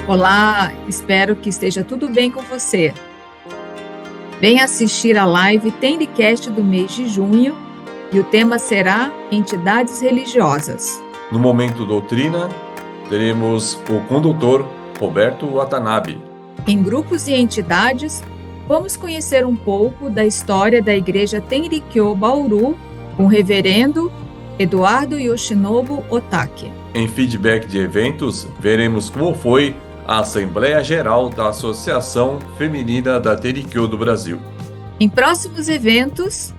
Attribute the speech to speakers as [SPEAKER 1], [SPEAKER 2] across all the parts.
[SPEAKER 1] Olá, espero que esteja tudo bem com você. Venha assistir a live Tendcast do mês de junho e o tema será Entidades Religiosas.
[SPEAKER 2] No Momento Doutrina, teremos o condutor Roberto Watanabe.
[SPEAKER 1] Em Grupos e Entidades, vamos conhecer um pouco da história da Igreja Tenrikyo Bauru com o reverendo Eduardo Yoshinobu Otake.
[SPEAKER 2] Em Feedback de Eventos, veremos como foi a Assembleia Geral da Associação Feminina da Tenrikyo do Brasil.
[SPEAKER 1] Em próximos eventos,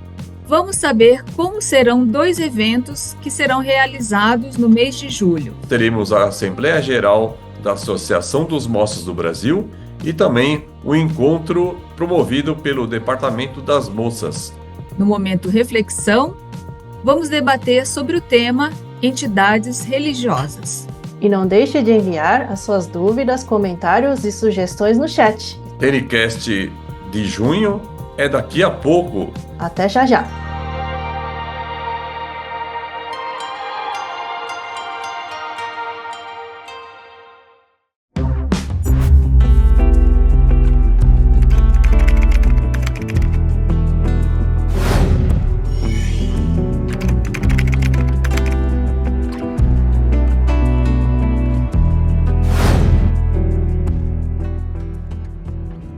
[SPEAKER 1] vamos saber como serão 2 eventos que serão realizados no mês de julho.
[SPEAKER 2] Teremos a Assembleia Geral da Associação dos Moços do Brasil e também o encontro promovido pelo Departamento das Moças.
[SPEAKER 1] No momento reflexão, vamos debater sobre o tema Entidades Religiosas.
[SPEAKER 3] E não deixe de enviar as suas dúvidas, comentários e sugestões no chat.
[SPEAKER 2] Tendcast de junho é daqui a pouco.
[SPEAKER 3] Até já já!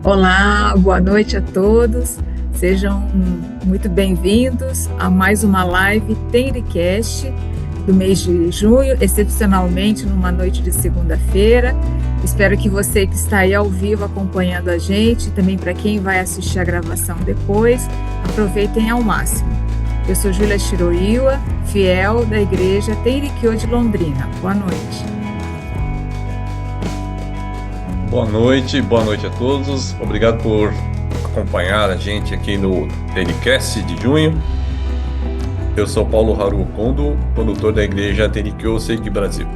[SPEAKER 1] Olá, boa noite a todos. Sejam muito bem-vindos a mais uma live Tendcast do mês de junho, excepcionalmente numa noite de segunda-feira. Espero que você que está aí ao vivo acompanhando a gente, também para quem vai assistir a gravação depois, aproveitem ao máximo. Eu sou Júlia Shiroiwa, fiel da Igreja Tenrikyo de Londrina. Boa noite.
[SPEAKER 2] Boa noite a todos. Obrigado por acompanhar a gente aqui no Tendcast de junho. Eu sou Paulo Haru Kondo, condutor da Igreja Tenrikyo Seiki Brasil.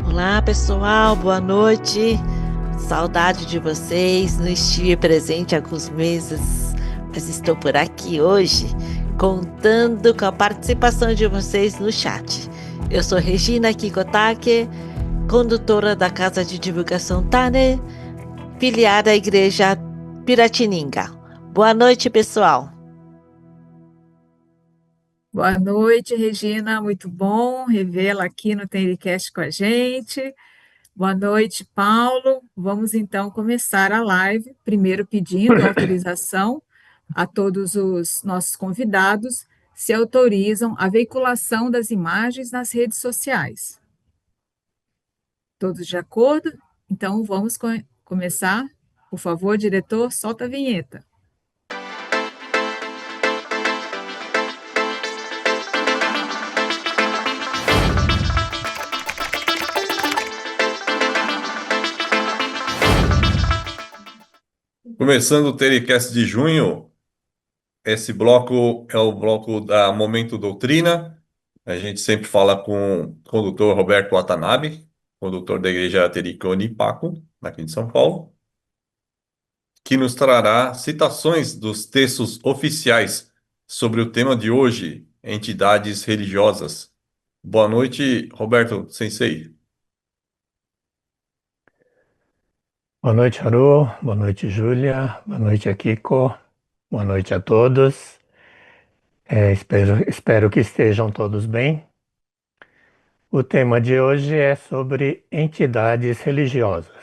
[SPEAKER 4] Olá pessoal, boa noite. Saudade de vocês. Não estive presente há alguns meses, mas estou por aqui hoje contando com a participação de vocês no chat. Eu sou Regina Kikotake, condutora da Casa de Divulgação Tane, filiada à Igreja Piratininga. Boa noite, pessoal.
[SPEAKER 1] Boa noite, Regina. Muito bom revê-la aqui no Tendcast com a gente. Boa noite, Paulo. Vamos então começar a live, primeiro pedindo autorização a todos os nossos convidados, se autorizam a veiculação das imagens nas redes sociais. Todos de acordo? Então, vamos começar. Por favor, diretor, solta a vinheta.
[SPEAKER 2] Começando o Tendcast de junho, esse bloco é o bloco da Momento Doutrina. A gente sempre fala com o condutor Roberto Watanabe, condutor da Igreja Tenrikyo Nippaku, aqui de São Paulo, que nos trará citações dos textos oficiais sobre o tema de hoje, entidades religiosas. Boa noite, Roberto Sensei.
[SPEAKER 5] Boa noite, Haru. Boa noite, Júlia. Boa noite, Akiko. Boa noite a todos. Espero que estejam todos bem. O tema de hoje é sobre entidades religiosas.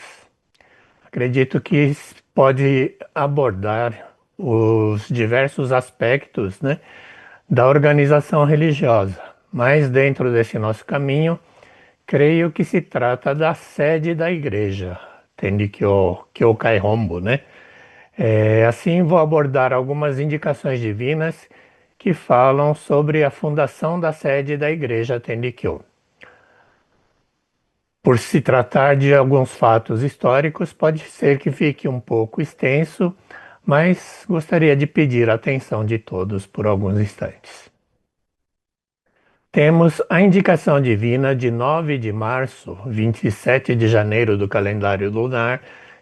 [SPEAKER 5] Acredito que pode abordar os diversos aspectos, né, da organização religiosa, mas dentro desse nosso caminho, creio que se trata da sede da igreja, Tenrikyo Kyokai Honbu, né? Assim, vou abordar algumas indicações divinas que falam sobre a fundação da sede da igreja Tenrikyo. Por se tratar de alguns fatos históricos, pode ser que fique um pouco extenso, mas gostaria de pedir a atenção de todos por alguns instantes. Temos a indicação divina de 9 de março, 27 de janeiro do calendário lunar,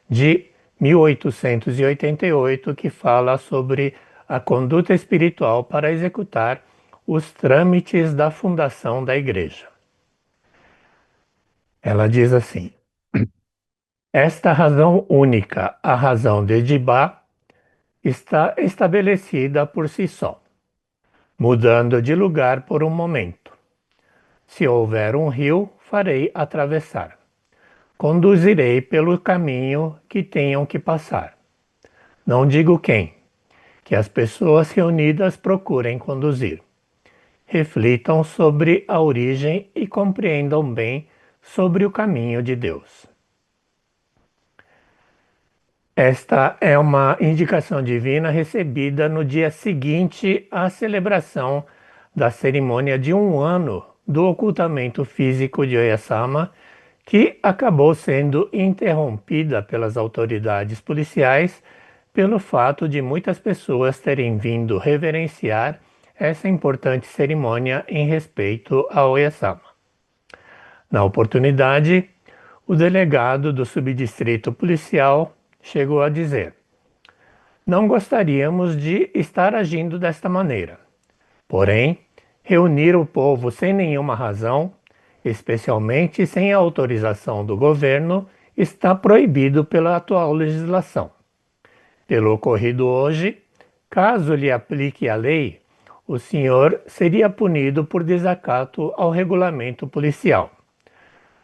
[SPEAKER 5] de 1888, que fala sobre a conduta espiritual para executar os trâmites da fundação da igreja. Ela diz assim: esta razão única, a razão de Jibá, está estabelecida por si só, mudando de lugar por um momento. Se houver um rio, farei atravessar. Conduzirei pelo caminho que tenham que passar. Não digo quem, que as pessoas reunidas procurem conduzir. Reflitam sobre a origem e compreendam bem sobre o caminho de Deus. Esta é uma indicação divina recebida no dia seguinte à celebração da cerimônia de 1 ano do ocultamento físico de Oyasama, que acabou sendo interrompida pelas autoridades policiais pelo fato de muitas pessoas terem vindo reverenciar essa importante cerimônia em respeito a Oyasama. Na oportunidade, o delegado do subdistrito policial chegou a dizer: não gostaríamos de estar agindo desta maneira. Porém, reunir o povo sem nenhuma razão, especialmente sem a autorização do governo, está proibido pela atual legislação. Pelo ocorrido hoje, caso lhe aplique a lei, o senhor seria punido por desacato ao regulamento policial.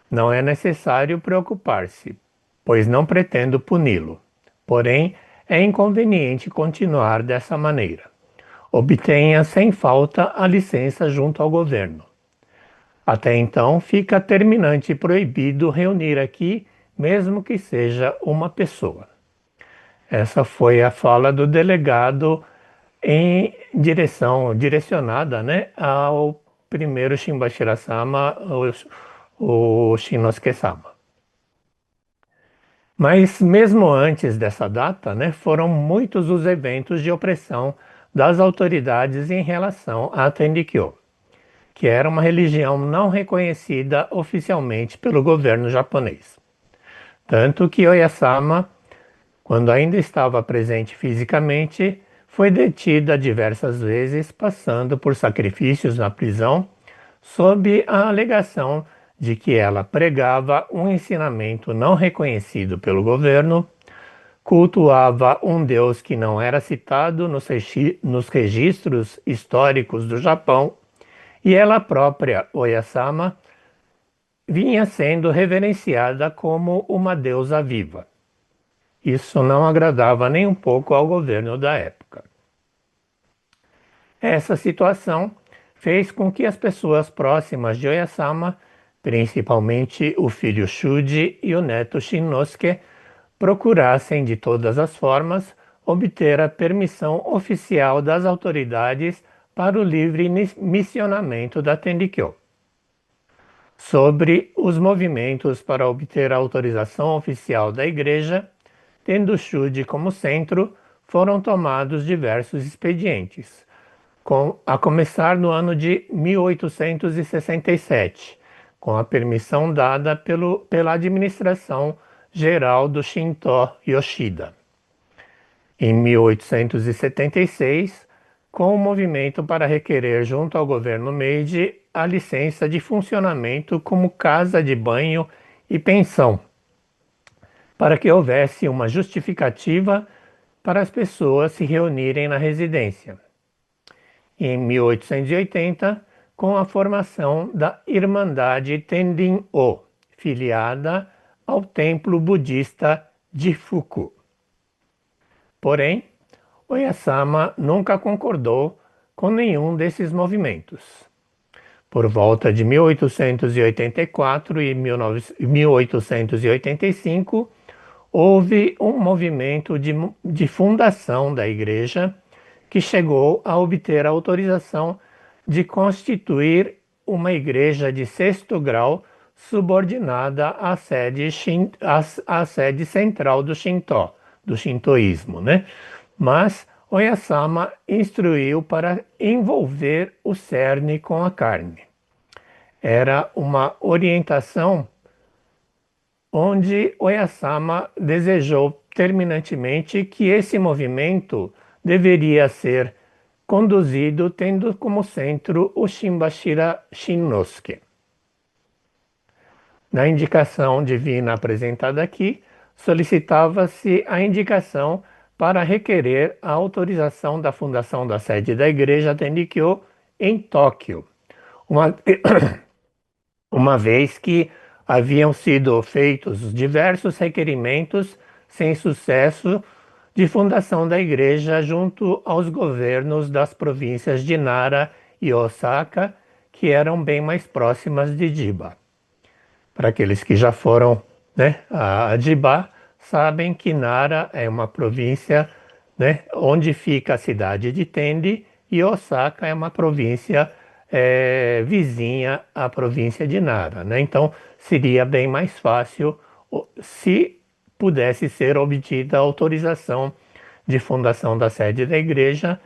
[SPEAKER 5] Não é necessário preocupar-se, pois não pretendo puni-lo. Porém, é inconveniente continuar dessa maneira. Obtenha sem falta a licença junto ao governo. Até então, fica terminante e proibido reunir aqui, mesmo que seja uma pessoa. Essa foi a fala do delegado direcionada, né, ao primeiro Shimbashira-sama, o Shinosuke-sama. Mas mesmo antes dessa data, né, foram muitos os eventos de opressão das autoridades em relação a Tendikyo, que era uma religião não reconhecida oficialmente pelo governo japonês. Tanto que Oyasama, quando ainda estava presente fisicamente, foi detida diversas vezes, passando por sacrifícios na prisão, sob a alegação de que ela pregava um ensinamento não reconhecido pelo governo, cultuava um deus que não era citado nos registros históricos do Japão, e ela própria, Oyasama, vinha sendo reverenciada como uma deusa viva. Isso não agradava nem um pouco ao governo da época. Essa situação fez com que as pessoas próximas de Oyasama, principalmente o filho Shuji e o neto Shinnosuke, procurassem de todas as formas obter a permissão oficial das autoridades para o livre missionamento da Tendikyo. Sobre os movimentos para obter a autorização oficial da igreja, tendo Shuji como centro, foram tomados diversos expedientes, a começar no ano de 1867, com a permissão dada pela administração geral do Shinto Yoshida. Em 1876, com o movimento para requerer junto ao governo Meiji a licença de funcionamento como casa de banho e pensão, para que houvesse uma justificativa para as pessoas se reunirem na residência. Em 1880, com a formação da Irmandade Tendin-o, filiada ao templo budista de Fuku. Porém, Oyasama nunca concordou com nenhum desses movimentos. Por volta de 1884 e 1885, houve um movimento de fundação da igreja que chegou a obter a autorização de constituir uma igreja de 6º grau subordinada à sede central do Shinto, do shintoísmo, né? Mas Oyasama instruiu para envolver o cerne com a carne. Era uma orientação onde Oyasama desejou terminantemente que esse movimento deveria ser conduzido tendo como centro o Shimbashira Shinnosuke. Na indicação divina apresentada aqui, solicitava-se a indicação para requerer a autorização da fundação da sede da Igreja Tenrikyo em Tóquio, uma vez que haviam sido feitos diversos requerimentos sem sucesso de fundação da igreja junto aos governos das províncias de Nara e Osaka, que eram bem mais próximas de Chiba. Para aqueles que já foram, né, a Chiba, sabem que Nara é uma província, né, onde fica a cidade de Tendi, e Osaka é uma província vizinha à província de Nara, né? Então seria bem mais fácil se pudesse ser obtida a autorização de fundação da sede da igreja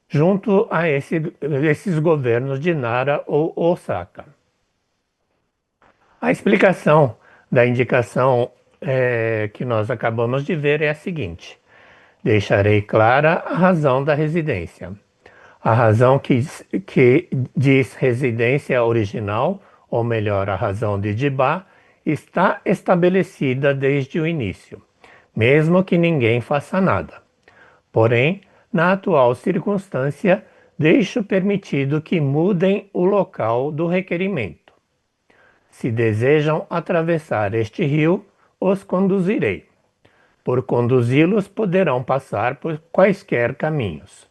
[SPEAKER 5] junto a esses governos de Nara ou Osaka. A explicação da indicação que nós acabamos de ver é a seguinte: deixarei clara a razão da residência. A razão que diz residência original, ou melhor, a razão de Chiba, está estabelecida desde o início, mesmo que ninguém faça nada. Porém, na atual circunstância, deixo permitido que mudem o local do requerimento. Se desejam atravessar este rio, os conduzirei. Por conduzi-los, poderão passar por quaisquer caminhos.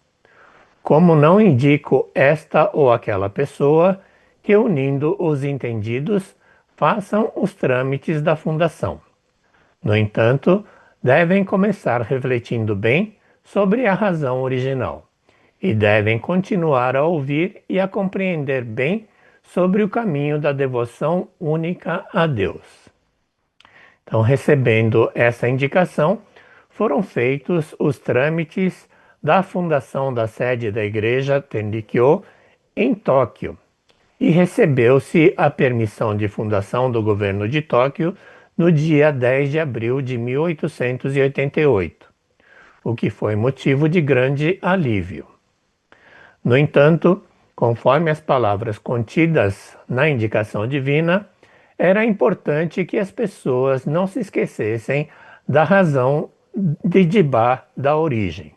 [SPEAKER 5] Como não indico esta ou aquela pessoa, reunindo os entendidos, façam os trâmites da fundação. No entanto, devem começar refletindo bem sobre a razão original e devem continuar a ouvir e a compreender bem sobre o caminho da devoção única a Deus. Então, recebendo essa indicação, foram feitos os trâmites da fundação da sede da Igreja Tenrikyo em Tóquio e recebeu-se a permissão de fundação do governo de Tóquio no dia 10 de abril de 1888, o que foi motivo de grande alívio. No entanto, conforme as palavras contidas na indicação divina, era importante que as pessoas não se esquecessem da razão de Chiba da origem.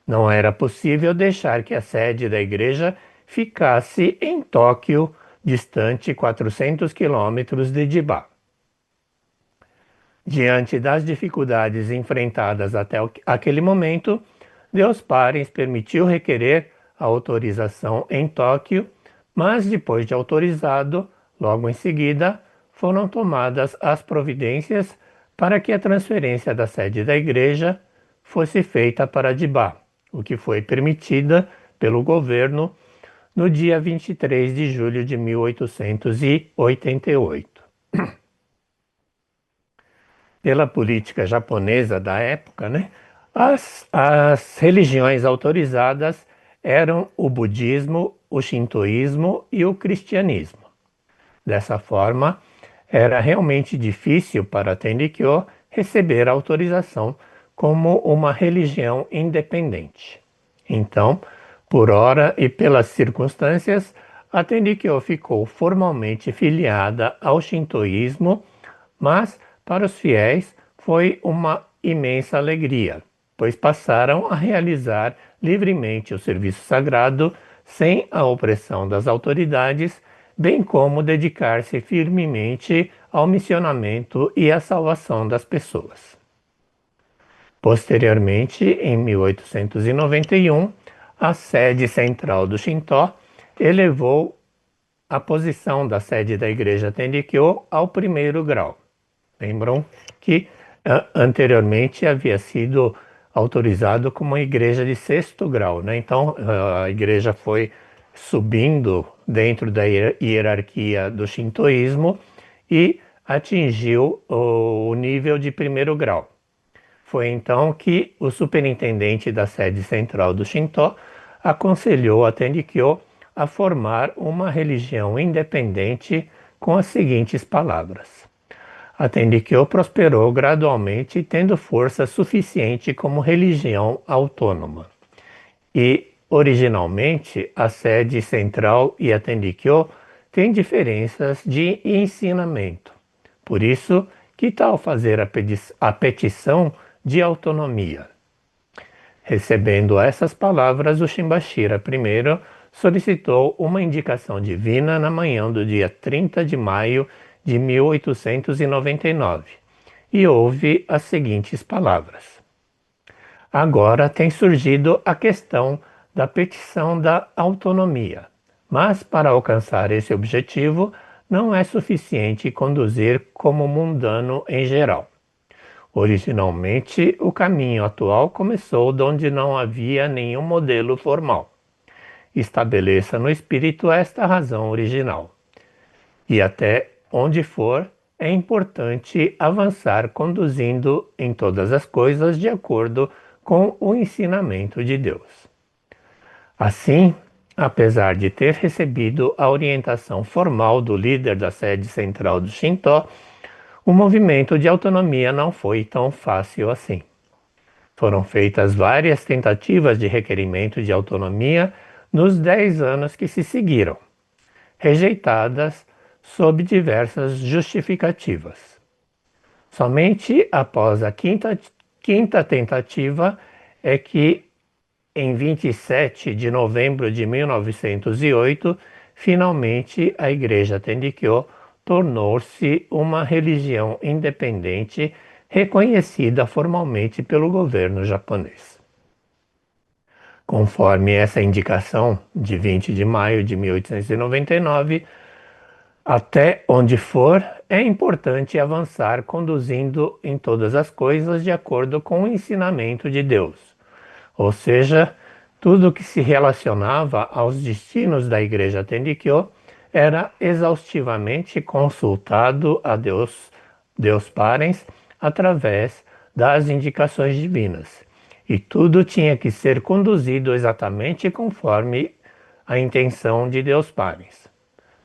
[SPEAKER 5] Não era possível deixar que a sede da igreja ficasse em Tóquio, distante 400 quilômetros de Chiba. Diante das dificuldades enfrentadas até aquele momento, Deus Parens permitiu requerer a autorização em Tóquio, mas depois de autorizado, logo em seguida, foram tomadas as providências para que a transferência da sede da igreja fosse feita para Chiba, o que foi permitida pelo governo no dia 23 de julho de 1888. Pela política japonesa da época, né, as religiões autorizadas eram o budismo, o shintoísmo e o cristianismo. Dessa forma, era realmente difícil para Tenrikyo receber a autorização como uma religião independente. Então, por hora e pelas circunstâncias, a Tenrikyo ficou formalmente filiada ao shintoísmo, mas para os fiéis foi uma imensa alegria, pois passaram a realizar livremente o serviço sagrado sem a opressão das autoridades, bem como dedicar-se firmemente ao missionamento e à salvação das pessoas. Posteriormente, em 1891, a sede central do Shinto elevou a posição da sede da Igreja Tenrikyo ao primeiro grau. Lembram que anteriormente havia sido autorizado como uma igreja de sexto grau, né? Então a igreja foi subindo dentro da hierarquia do shintoísmo e atingiu o nível de primeiro grau. Foi então que o superintendente da sede central do Shinto aconselhou a Tenrikyo a formar uma religião independente com as seguintes palavras: a Tenrikyo prosperou gradualmente, tendo força suficiente como religião autônoma. E, originalmente, a sede central e a Tenrikyo têm diferenças de ensinamento. Por isso, que tal fazer a petição de autonomia? Recebendo essas palavras, o Shimbashira I solicitou uma indicação divina na manhã do dia 30 de maio de 1899 e houve as seguintes palavras: agora tem surgido a questão da petição da autonomia, mas para alcançar esse objetivo não é suficiente conduzir como mundano em geral. Originalmente, o caminho atual começou de onde não havia nenhum modelo formal. Estabeleça no espírito esta razão original. E até onde for, é importante avançar conduzindo em todas as coisas de acordo com o ensinamento de Deus. Assim, apesar de ter recebido a orientação formal do líder da sede central do Shinto, o movimento de autonomia não foi tão fácil assim. Foram feitas várias tentativas de requerimento de autonomia nos 10 anos que se seguiram, rejeitadas sob diversas justificativas. Somente após a quinta tentativa é que, em 27 de novembro de 1908, finalmente a Igreja Tendikyo tornou-se uma religião independente reconhecida formalmente pelo governo japonês. Conforme essa indicação de 20 de maio de 1899, até onde for, é importante avançar conduzindo em todas as coisas de acordo com o ensinamento de Deus. Ou seja, tudo que se relacionava aos destinos da Igreja Tendikyo era exaustivamente consultado a Deus Parens, através das indicações divinas. E tudo tinha que ser conduzido exatamente conforme a intenção de Deus Parens,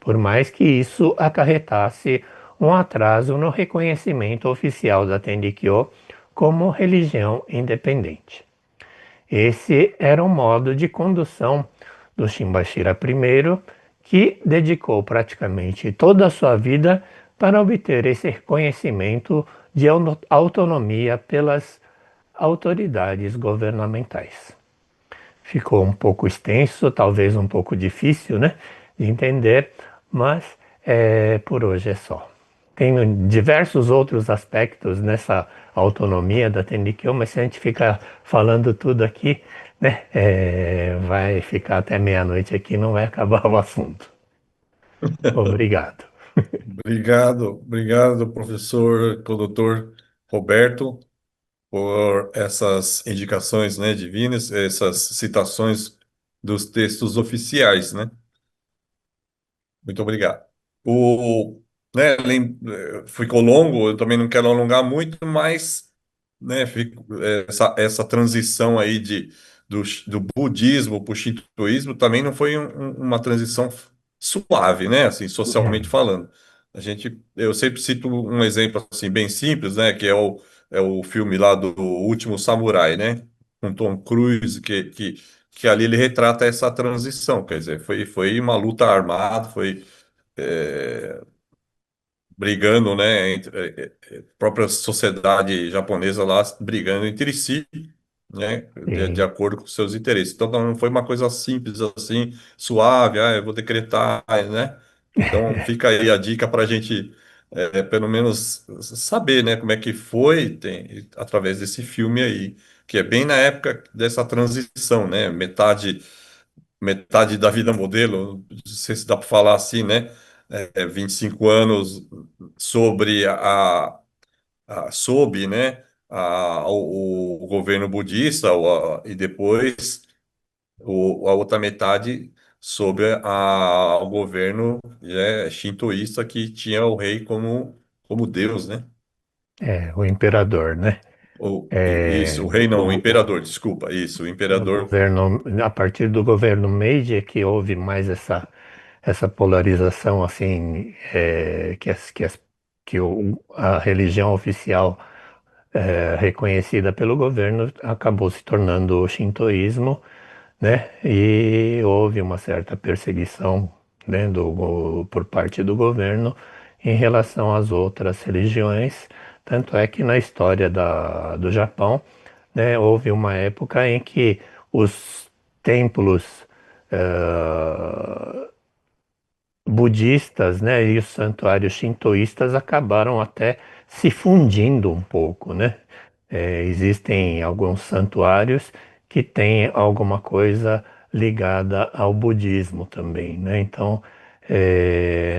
[SPEAKER 5] por mais que isso acarretasse um atraso no reconhecimento oficial da Tendikyo como religião independente. Esse era o modo de condução do Shimbashira I, que dedicou praticamente toda a sua vida para obter esse reconhecimento de autonomia pelas autoridades governamentais. Ficou um pouco extenso, talvez um pouco difícil, né, de entender, mas por hoje é só. Tem diversos outros aspectos nessa autonomia da Tendikyo, mas se a gente ficar falando tudo aqui, né, vai ficar até meia-noite aqui, não vai acabar o assunto. Obrigado.
[SPEAKER 2] Obrigado, professor, doutor Roberto, por essas indicações, né, divinas, essas citações dos textos oficiais, né? Muito obrigado. O, né, ficou longo, eu também não quero alongar muito, mas, né, essa transição aí do budismo para o shintoísmo também não foi uma transição suave, né, assim, socialmente falando. Eu sempre cito um exemplo assim bem simples, né, que é o filme lá do Último Samurai, né, com Tom Cruise, que ali ele retrata essa transição, quer dizer, foi uma luta armada, foi é, brigando, né, própria sociedade japonesa lá brigando entre si, né, de
[SPEAKER 5] Sim.
[SPEAKER 2] acordo com seus interesses. Então não foi uma coisa simples assim, suave, eu vou decretar, né? Então fica aí a dica para a gente, pelo menos, saber, né, como é que foi, através desse filme aí, que é bem na época dessa transição, né? Metade da vida modelo, não sei se dá para falar assim, né? 25 anos sobre sob, né? O governo budista e depois a outra metade sobre o governo shintoísta que tinha o rei como Deus, né?
[SPEAKER 5] O imperador, né?
[SPEAKER 2] Isso, o rei não, o imperador, desculpa, isso, o
[SPEAKER 5] No
[SPEAKER 2] imperador.
[SPEAKER 5] governo, a partir do governo Meiji é que houve mais essa polarização assim, a religião oficial reconhecida pelo governo acabou se tornando o shintoísmo, né? E houve uma certa perseguição né, por parte do governo em relação às outras religiões. Tanto é que na história do Japão, né, houve uma época em que os templos eh, budistas, né, e os santuários shintoístas acabaram até se fundindo um pouco, né? Existem alguns santuários que têm alguma coisa ligada ao budismo também, né? Então,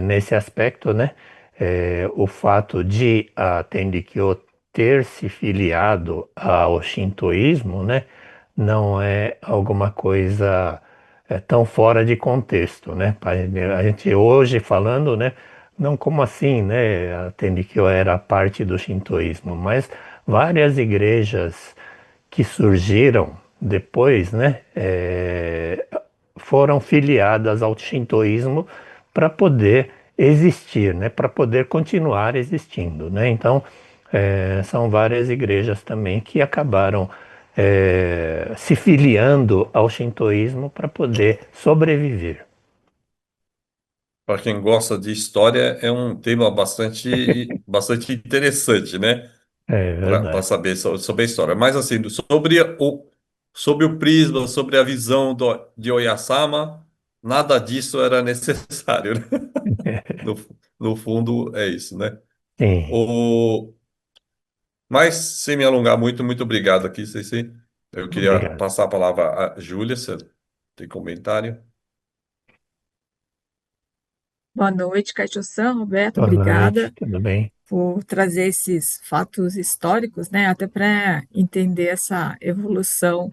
[SPEAKER 5] nesse aspecto, né, o fato de a Tendikyo ter se filiado ao shintoísmo, né, não é alguma coisa tão fora de contexto, né? A gente hoje falando, né, não como assim, né, atende que eu era parte do shintoísmo, mas várias igrejas que surgiram depois, né, foram filiadas ao shintoísmo para poder existir, né, para poder continuar existindo, né? Então, são várias igrejas também que acabaram se filiando ao shintoísmo para poder sobreviver.
[SPEAKER 2] Para quem gosta de história, é um tema bastante interessante, né?
[SPEAKER 5] É
[SPEAKER 2] Para
[SPEAKER 5] verdade.
[SPEAKER 2] saber sobre a história. Mas assim, sobre o prisma, sobre a visão de Oyasama, nada disso era necessário, né? No, no fundo, é isso, né?
[SPEAKER 5] Sim,
[SPEAKER 2] O, mas, sem me alongar muito, muito obrigado aqui, Ceci. Eu queria
[SPEAKER 5] obrigado.
[SPEAKER 2] passar a palavra à Júlia, se tem comentário.
[SPEAKER 1] Boa noite, Caixo-san, Roberto,
[SPEAKER 5] Boa noite,
[SPEAKER 1] obrigada
[SPEAKER 5] tudo bem?
[SPEAKER 1] por trazer esses fatos históricos, né, até para entender essa evolução.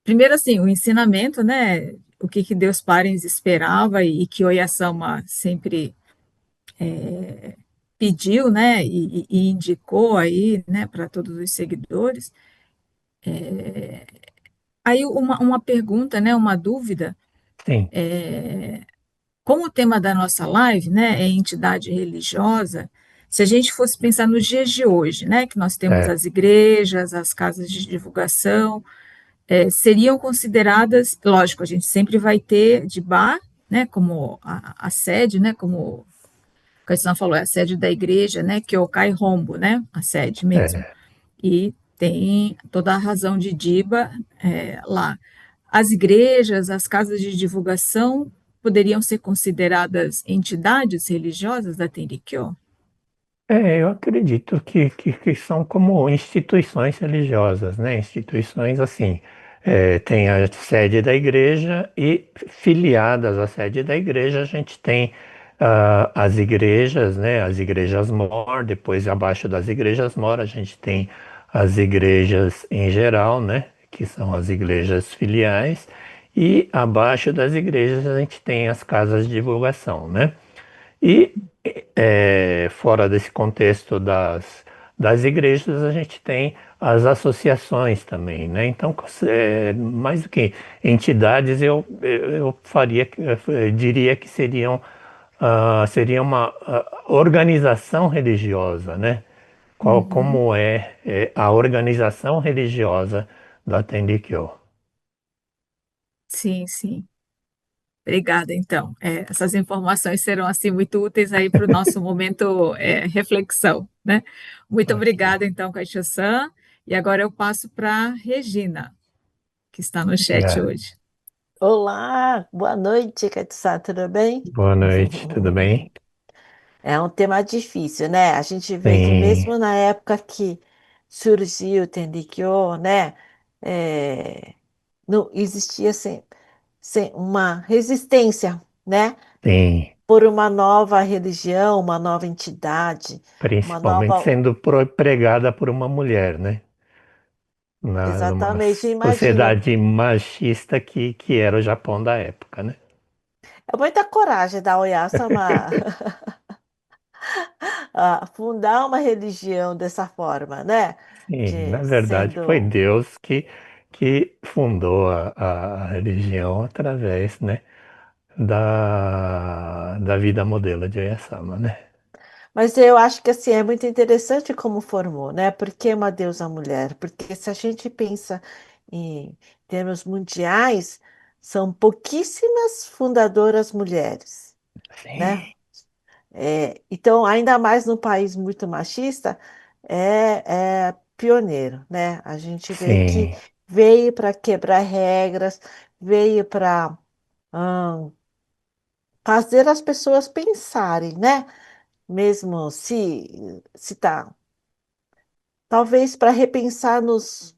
[SPEAKER 1] Primeiro, assim, o ensinamento, né, o que que Deus Parens esperava e que Oyasama sempre pediu, né, e indicou aí, né, para todos os seguidores. Aí uma pergunta, né, uma dúvida,
[SPEAKER 5] Sim,
[SPEAKER 1] como o tema da nossa live, né, é entidade religiosa, se a gente fosse pensar nos dias de hoje, né, que nós temos
[SPEAKER 5] é,
[SPEAKER 1] as igrejas, as casas de divulgação, seriam consideradas, lógico, a gente sempre vai ter de bar, né, como a sede, né, como o Caetano falou, é a sede da igreja, né, que é o Cai Rombo, né, a sede mesmo.
[SPEAKER 5] é.
[SPEAKER 1] E tem toda a razão de Diba lá. As igrejas, as casas de divulgação poderiam ser consideradas entidades religiosas da Tenrikyo?
[SPEAKER 5] Eu acredito que são como instituições religiosas, né? Instituições assim, tem a sede da igreja e filiadas à sede da igreja a gente tem as igrejas, né? As igrejas mor, depois abaixo das igrejas mor a gente tem as igrejas em geral, né? Que são as igrejas filiais e abaixo das igrejas a gente tem as casas de divulgação, né? E fora desse contexto das igrejas, a gente tem as associações também, né? Então, mais do que entidades, eu faria, diria que seria uma organização religiosa, né?
[SPEAKER 1] Uhum.
[SPEAKER 5] Como é a organização religiosa da Tendikyo.
[SPEAKER 1] Sim, sim. Obrigada, então. Essas informações serão assim muito úteis aí para o nosso momento reflexão, né? Muito
[SPEAKER 5] Ok,
[SPEAKER 1] obrigada, então, Caixo-san. E agora eu passo para Regina, que está no chat
[SPEAKER 5] obrigado.
[SPEAKER 1] hoje.
[SPEAKER 4] Olá, boa noite, Katsa, tudo bem?
[SPEAKER 5] Boa noite, tudo bem?
[SPEAKER 4] É um tema difícil, né? A gente vê que
[SPEAKER 5] Sim,
[SPEAKER 4] mesmo na época que surgiu o Tendikyo, né? é, não existia sem uma resistência, né?
[SPEAKER 5] sim.
[SPEAKER 4] Por uma nova religião, uma nova entidade, uma
[SPEAKER 5] Principalmente
[SPEAKER 4] nova.
[SPEAKER 5] sendo pregada por uma mulher, né? Numa
[SPEAKER 4] Exatamente, imagina.
[SPEAKER 5] sociedade machista que era o Japão da época, né?
[SPEAKER 4] É muita coragem da Oyasama fundar uma religião dessa forma, né?
[SPEAKER 5] Sim, na
[SPEAKER 4] De
[SPEAKER 5] verdade foi
[SPEAKER 4] sendo.
[SPEAKER 5] Deus que fundou a religião através, né, da vida modelo de Oyasama, né?
[SPEAKER 4] Mas eu acho que assim é muito interessante como formou, né? Por que uma deusa mulher? Porque se a gente pensa em termos mundiais, são pouquíssimas fundadoras mulheres, né?
[SPEAKER 5] Sim,
[SPEAKER 4] Então, ainda mais num país muito machista, é pioneiro, né? A gente vê que
[SPEAKER 5] sim,
[SPEAKER 4] veio para quebrar regras, veio para fazer as pessoas pensarem, né? Mesmo se tá, talvez para repensar nos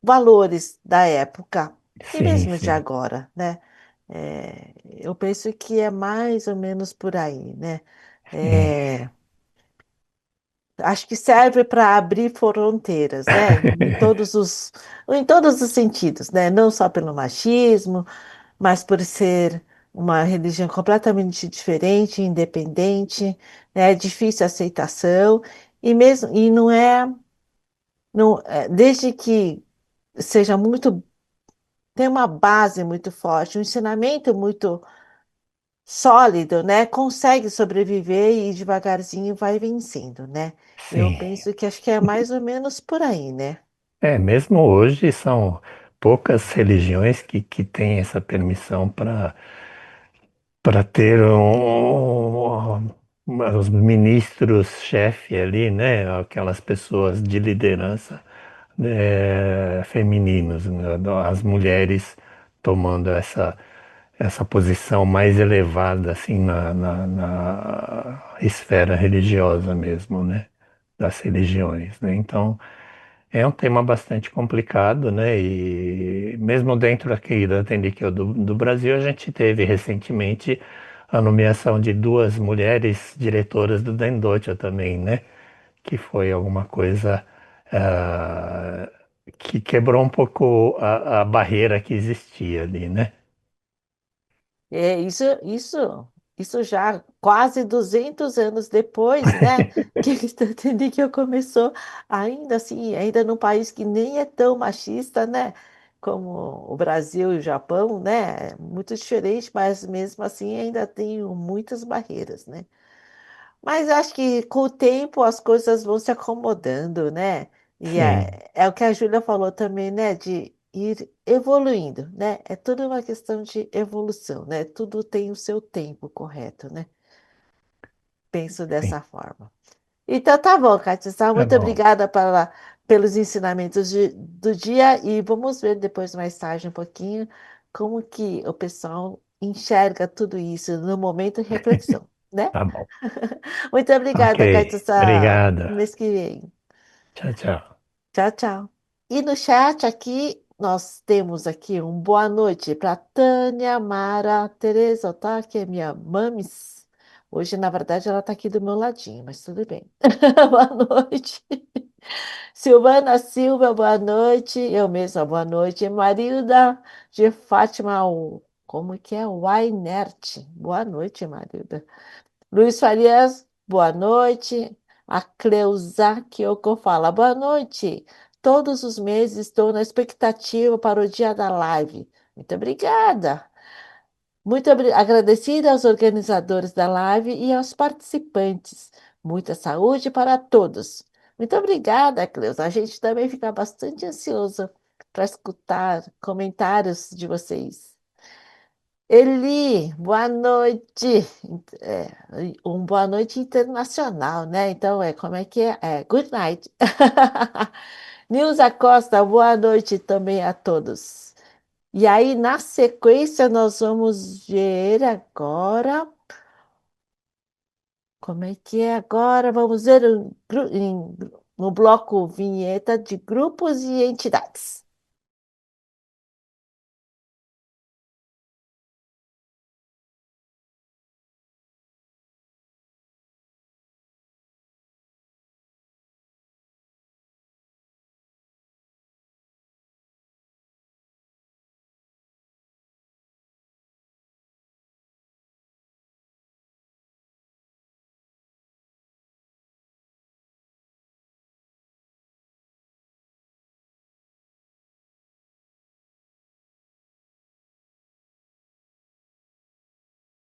[SPEAKER 4] valores da época e
[SPEAKER 5] sim,
[SPEAKER 4] mesmo de
[SPEAKER 5] sim,
[SPEAKER 4] agora, né? Eu penso que é mais ou menos por aí, né?
[SPEAKER 5] sim.
[SPEAKER 4] É, acho que serve para abrir fronteiras, né? Em todos os sentidos, né? Não só pelo machismo, mas por ser uma religião completamente diferente, independente, né? Difícil aceitação e não é, não, desde que seja muito tem uma base muito forte, um ensinamento muito sólido, né? Consegue sobreviver e devagarzinho vai vencendo, né? Eu
[SPEAKER 5] Sim.
[SPEAKER 4] penso que acho que é mais ou menos por aí, né?
[SPEAKER 5] Mesmo hoje são poucas religiões que têm essa permissão para ter os ministros-chefe ali, né? Aquelas pessoas de liderança femininos, né? As mulheres tomando essa posição mais elevada assim na esfera religiosa mesmo, né? Das religiões, né? Então é um tema bastante complicado, né? E mesmo dentro aqui da Tendiqueu do Brasil, a gente teve recentemente a nomeação de duas mulheres diretoras do Dendocha também, né? Que foi alguma coisa ah, que quebrou um pouco a barreira que existia ali, né?
[SPEAKER 4] É, isso já quase 200 anos depois, né? Que eu começou, ainda assim, ainda num país que nem é tão machista, né? Como o Brasil e o Japão, né? É muito diferente, mas mesmo assim ainda tem muitas barreiras, né? Mas acho que com o tempo as coisas vão se acomodando, né? E
[SPEAKER 5] Sim,
[SPEAKER 4] é o que a Júlia falou também, né? De ir evoluindo, né? É tudo uma questão de evolução, né? Tudo tem o seu tempo correto, né? Penso
[SPEAKER 5] sim,
[SPEAKER 4] dessa forma. Então tá bom, Kátia,
[SPEAKER 5] tá
[SPEAKER 4] muito
[SPEAKER 5] bom.
[SPEAKER 4] obrigada pelos ensinamentos do dia e vamos ver depois mais tarde um pouquinho como que o pessoal enxerga tudo isso no momento de reflexão, né?
[SPEAKER 5] Tá bom.
[SPEAKER 4] Muito
[SPEAKER 5] Ok,
[SPEAKER 4] obrigada, Caetano.
[SPEAKER 5] obrigada.
[SPEAKER 4] Mês que vem.
[SPEAKER 5] Tchau, tchau.
[SPEAKER 4] Tchau, tchau. E no chat aqui, nós temos aqui um boa noite para Tânia, Mara, Tereza, tá? Que é minha mames. Hoje, na verdade, ela está aqui do meu ladinho, mas tudo bem. Boa noite. Silvana Silva, boa noite. Eu mesma, boa noite. Marilda de Fátima, como que é? Wainert. Boa noite, Marilda. Luiz Farias, boa noite. A Cleusa Kyoko fala, boa noite. Todos os meses estou na expectativa para o dia da live. Muito obrigada. Muito agradecida aos organizadores da live e aos participantes. Muita saúde para todos. Muito obrigada, Cleusa. A gente também fica bastante ansioso para escutar comentários de vocês. Eli, boa noite. É, um boa noite internacional, né? Então, como é que é? Good night. Nilza Costa, boa noite também a todos. E aí, na sequência, nós vamos ver agora. Como é que é agora? Vamos ver no bloco vinheta de grupos e entidades.